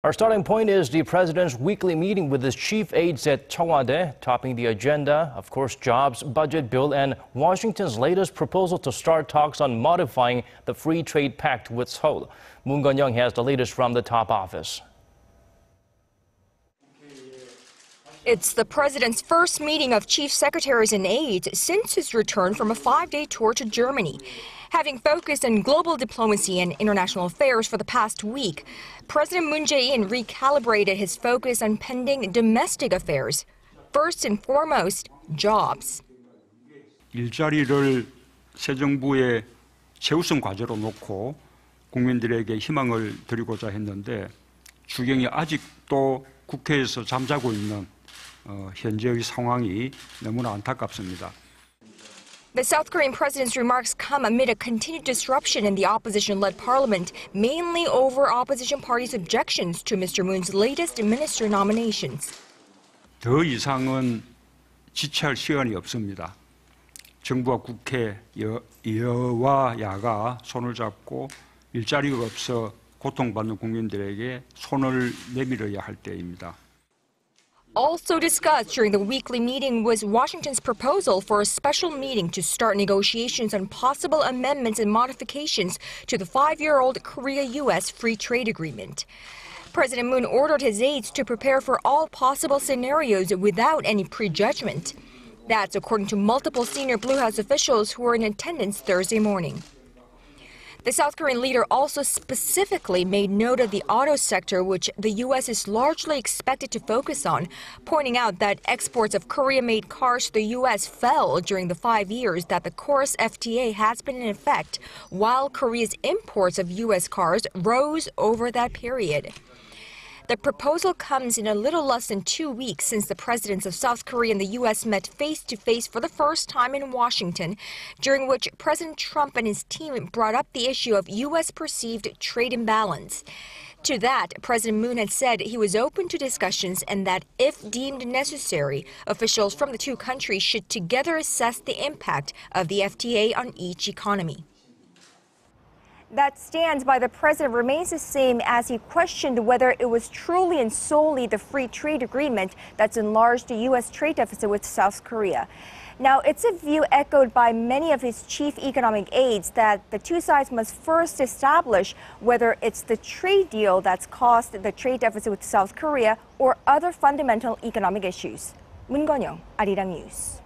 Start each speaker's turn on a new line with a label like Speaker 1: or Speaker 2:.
Speaker 1: Our starting point is the president's weekly meeting with his chief aides at Cheongwadae. Topping the agenda, of course, jobs, budget bill, and Washington's latest proposal to start talks on modifying the free trade pact with Seoul. Moon Jae-in has the latest from the top office.
Speaker 2: It's the president's first meeting of chief secretaries and aides since his return from a 5-day tour to Germany. Having focused on global diplomacy and international affairs for the past week, President Moon Jae-in recalibrated his focus on pending domestic affairs. First and foremost, jobs.
Speaker 3: 일자리를 새 정부의 최우선 과제로 놓고 국민들에게 희망을 드리고자 했는데 주경이 아직도 국회에서 잠자고 있는 현재의 상황이 너무나 안타깝습니다.
Speaker 2: The South Korean president's remarks come amid a continued disruption in the opposition-led parliament, mainly over opposition parties' objections to Mr. Moon's latest minister nominations.
Speaker 3: 더 이상은 지체할 시간이 없습니다. 정부와 국회, 여와 야가 손을 잡고 일자리가 없어 고통받는 국민들에게 손을 내밀어야 할 때입니다.
Speaker 2: Also discussed during the weekly meeting was Washington's proposal for a special meeting to start negotiations on possible amendments and modifications to the 5-year-old Korea-U.S. Free Trade Agreement. President Moon ordered his aides to prepare for all possible scenarios without any prejudgment. That's according to multiple senior Blue House officials who were in attendance Thursday morning. The South Korean leader also specifically made note of the auto sector, which the U.S. is largely expected to focus on, pointing out that exports of Korea-made cars to the U.S. fell during the 5 years that the Course FTA has been in effect, while Korea's imports of U.S. cars rose over that period. The proposal comes in a little less than 2 weeks since the presidents of South Korea and the U.S. met face-to-face for the first time in Washington, during which President Trump and his team brought up the issue of U.S. perceived trade imbalance. To that, President Moon had said he was open to discussions and that, if deemed necessary, officials from the two countries should together assess the impact of the FTA on each economy. That stance by the president remains the same as he questioned whether it was truly and solely the free trade agreement that's enlarged the U.S. trade deficit with South Korea. Now, it's a view echoed by many of his chief economic aides that the two sides must first establish whether it's the trade deal that's caused the trade deficit with South Korea or other fundamental economic issues. Moon Jae-in, Arirang News.